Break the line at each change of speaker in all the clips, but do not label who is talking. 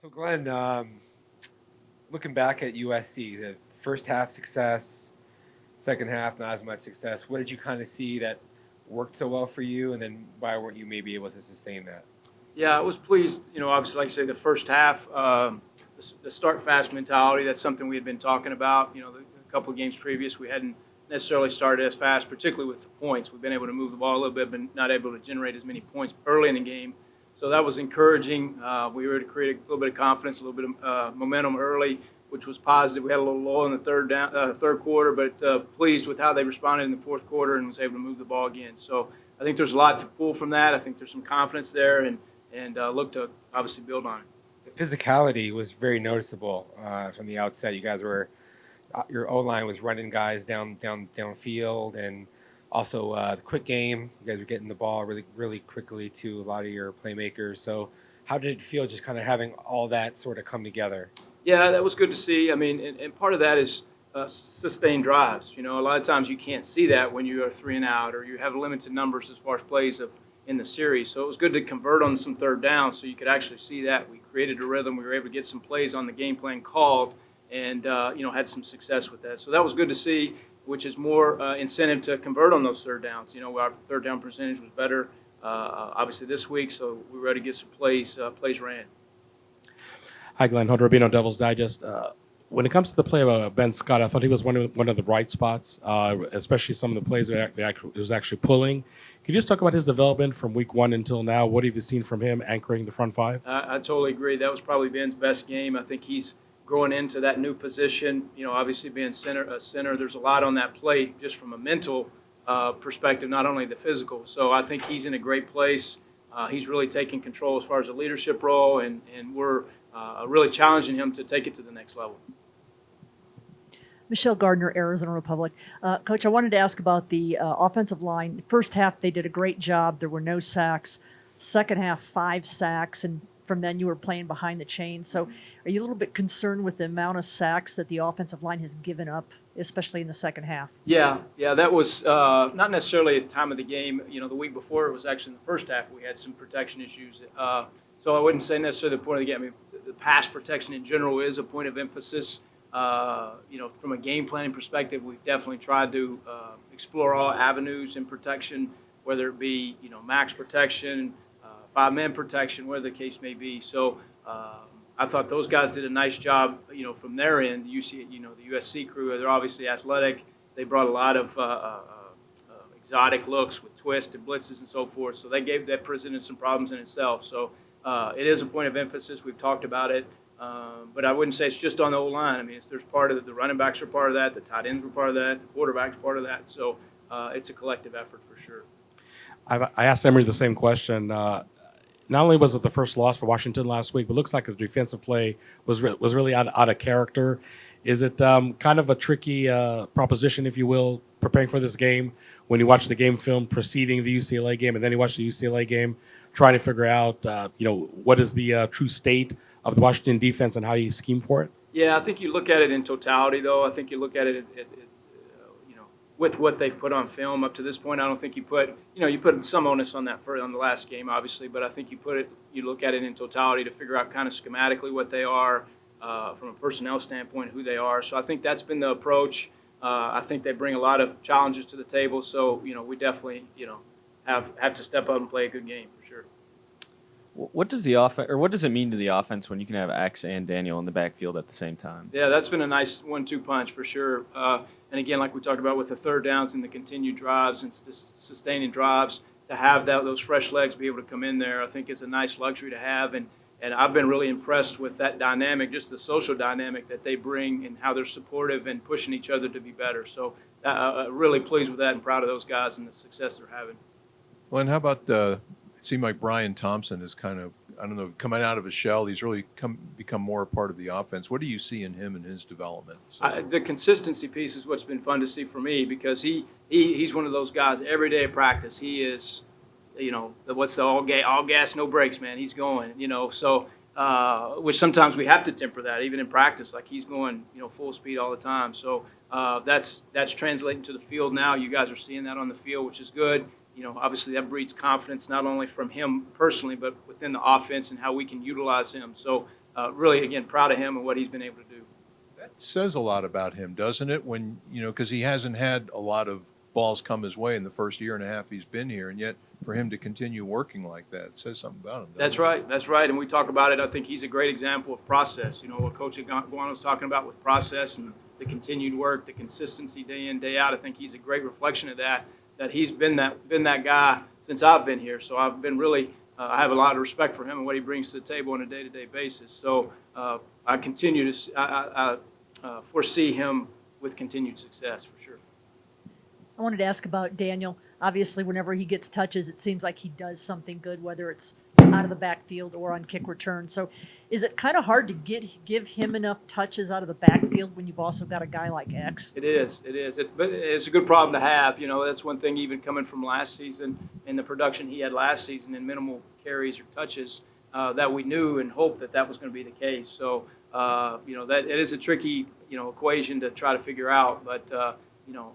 So, Glenn, looking back at USC, the first half success, second half not as much success. What did you kind of see that worked so well for you, and then why weren't you maybe able to sustain that?
Yeah, I was pleased. Obviously, like I say, the first half, the start fast mentality. That's something we had been talking about. A couple of games previous, we hadn't necessarily started as fast, particularly with the points. We've been able to move the ball a little bit, but not able to generate as many points early in the game. So that was encouraging. We were able to create a little bit of confidence, a little bit of momentum early, which was positive. We had a little low in the third quarter, but pleased with how they responded in the fourth quarter and was able to move the ball again. So I think there's a lot to pull from that. I think there's some confidence there, and look to obviously build on it.
The physicality was very noticeable from the outset. You guys were your O line was running guys downfield, and also the quick game. You guys were getting the ball really quickly to a lot of your playmakers. So, how did it feel just kind of having all that sort of come together?
Yeah, that was good to see. I mean, and part of that is sustained drives. A lot of times you can't see that when you are three and out or you have limited numbers as far as plays in the series. So it was good to convert on some third downs so you could actually see that. We created a rhythm. We were able to get some plays on the game plan called and, had some success with that. So that was good to see, which is more incentive to convert on those third downs. Our third down percentage was better, obviously, this week, so we were able to get some plays ran.
Hi, Glenn. Hunter Rubino, Devil's Digest. When it comes to the play of Ben Scott, I thought he was one of the bright spots, especially some of the plays that he was actually pulling. Can you just talk about his development from week one until now? What have you seen from him anchoring the front five?
I totally agree. That was probably Ben's best game. I think he's growing into that new position. Obviously being center, there's a lot on that plate just from a mental perspective, not only the physical. So I think he's in a great place. He's really taking control as far as a leadership role, and we're really challenging him to take it to the next level.
Michelle Gardner, Arizona Republic. Coach, I wanted to ask about the offensive line. First half, they did a great job. There were no sacks. Second half, 5 sacks, and from then you were playing behind the chains. So are you a little bit concerned with the amount of sacks that the offensive line has given up, especially in the second half?
Yeah, that was not necessarily at the time of the game. The week before, it was actually in the first half we had some protection issues. So I wouldn't say necessarily the point of the game. I mean, the pass protection in general is a point of emphasis. From a game planning perspective, we've definitely tried to explore all avenues in protection, whether it be, max protection, 5-man protection, whatever the case may be. So I thought those guys did a nice job, from their end. The USC crew, they're obviously athletic. They brought a lot of exotic looks with twists and blitzes and so forth. So that presented some problems in itself. So it is a point of emphasis. We've talked about it. But I wouldn't say it's just on the O-line. I mean, there's part of the running backs are part of that, the tight ends were part of that, the quarterback's part of that. So it's a collective effort for sure.
I asked Emery the same question. Not only was it the first loss for Washington last week, but it looks like the defensive play was really out of character. Is it kind of a tricky proposition, if you will, preparing for this game when you watch the game film preceding the UCLA game and then you watch the UCLA game, trying to figure out, what is the true state of the Washington defense and how you scheme for it?
Yeah, I think you look at it in totality, though. I think you look at it, with what they've put on film up to this point. I don't think you put some onus on that on the last game, obviously, but I think you look at it in totality to figure out kind of schematically what they are from a personnel standpoint, who they are. So I think that's been the approach. I think they bring a lot of challenges to the table. So we definitely have to step up and play a good game for sure.
What does what does it mean to the offense when you can have X and Daniel in the backfield at the same time?
Yeah, that's been a nice 1-2 punch for sure. And again, like we talked about with the third downs and the continued drives and sustaining drives, to have those fresh legs be able to come in there, I think is a nice luxury to have. And I've been really impressed with that dynamic, just the social dynamic that they bring and how they're supportive and pushing each other to be better. So really pleased with that and proud of those guys and the success they're having.
Well, and how about it seemed like Brian Thompson is kind of, coming out of his shell. He's really become more a part of the offense. What do you see in him and his development?
The consistency piece is what's been fun to see for me, because he's one of those guys every day at practice. He is, what's the all gas, no brakes, man. He's going, so which sometimes we have to temper that even in practice. Like he's going, full speed all the time. So that's translating to the field now. You guys are seeing that on the field, which is good. Obviously that breeds confidence not only from him personally, but within the offense and how we can utilize him. So really, again, proud of him and what he's been able to do.
That says a lot about him, doesn't it? When, because he hasn't had a lot of balls come his way in the first year and a half he's been here, and yet for him to continue working like that says something about him.
That's right. That's right. And we talk about it. I think he's a great example of process. What Coach Guano's talking about with process and the continued work, the consistency day in, day out. I think he's a great reflection of that he's been that guy since I've been here. So I've been really I have a lot of respect for him and what he brings to the table on a day-to-day basis. So I continue to foresee him with continued success for sure.
I wanted to ask about Daniel. Obviously, whenever he gets touches, it seems like he does something good, whether it's out of the backfield or on kick return. So is it kind of hard to give him enough touches out of the backfield when you've also got a guy like X?
It is. But it's a good problem to have. That's one thing even coming from last season and the production he had last season in minimal carries or touches that we knew and hoped that was going to be the case. So, that it is a tricky, equation to try to figure out. But,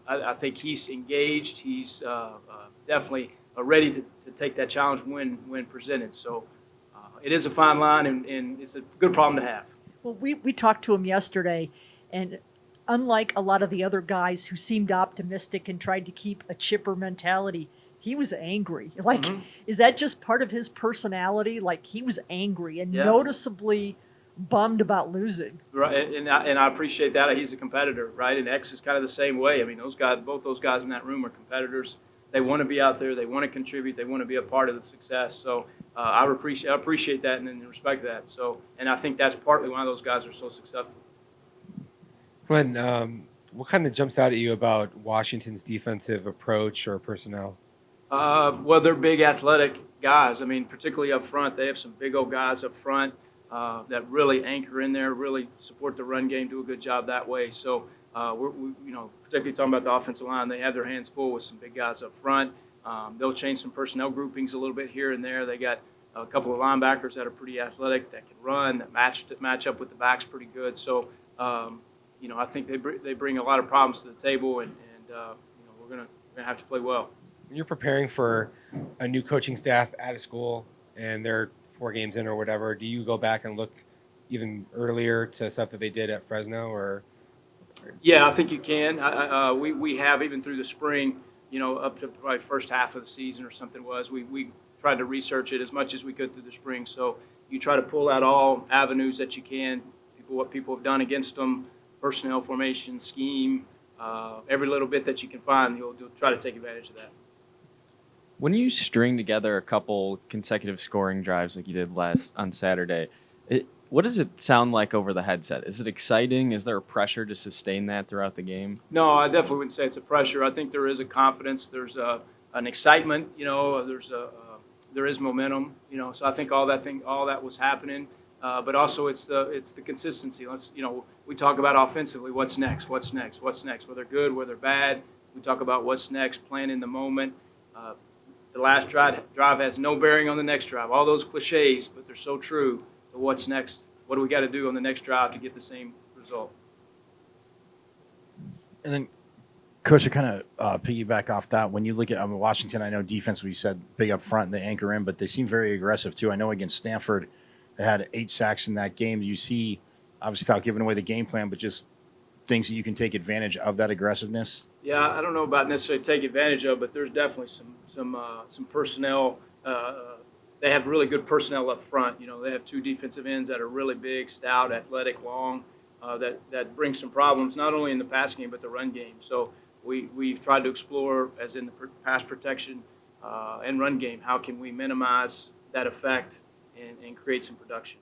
I think he's engaged. He's definitely ready to take that challenge when presented. So it is a fine line, and it's a good problem to have.
Well, we talked to him yesterday, and unlike a lot of the other guys who seemed optimistic and tried to keep a chipper mentality, he was angry. Like, is that just part of his personality? Like, he was angry and noticeably bummed about losing.
Right, and I appreciate that. He's a competitor, right? And X is kind of the same way. I mean, both those guys in that room are competitors. They want to be out there. They want to contribute. They want to be a part of the success. So I appreciate that and respect that. So, and I think that's partly why those guys are so successful.
Glenn, what kind of jumps out at you about Washington's defensive approach or personnel?
Well, they're big athletic guys. I mean, particularly up front, they have some big old guys up front that really anchor in there, really support the run game, do a good job that way. So, particularly talking about the offensive line, they have their hands full with some big guys up front. They'll change some personnel groupings a little bit here and there. They got a couple of linebackers that are pretty athletic, that can run, that match up with the backs pretty good. So, I think they bring a lot of problems to the table, and we're gonna have to play well.
When you're preparing for a new coaching staff out of school and they're 4 games in or whatever, do you go back and look even earlier to stuff that they did at Fresno? Or
yeah, I think you can. We have even through the spring, up to probably first half of the season or something we tried to research it as much as we could through the spring. So you try to pull out all avenues that you can, what people have done against them, personnel formation, scheme, every little bit that you can find, you'll try to take advantage of that.
When you string together a couple consecutive scoring drives like you did on Saturday, what does it sound like over the headset? Is it exciting? Is there a pressure to sustain that throughout the game?
No, I definitely wouldn't say it's a pressure. I think there is a confidence. There's an excitement. There is momentum. So I think all that was happening. But also it's the consistency. We talk about offensively. What's next? Whether good, whether bad. We talk about what's next, playing in the moment. The last drive has no bearing on the next drive. All those cliches, but they're so true. But what's next? What do we got to do on the next drive to get the same result?
And then, Coach, to kind of piggyback off that, when you look at Washington, I know defense, we said big up front and they anchor in, but they seem very aggressive too. I know against Stanford, they had 8 sacks in that game. You see, obviously without giving away the game plan, but just things that you can take advantage of that aggressiveness.
Yeah, I don't know about necessarily take advantage of, but there's definitely some personnel. They have really good personnel up front. They have 2 defensive ends that are really big, stout, athletic, long. That brings some problems not only in the pass game but the run game. So we've tried to explore, as in the pass protection and run game, how can we minimize that effect and create some production.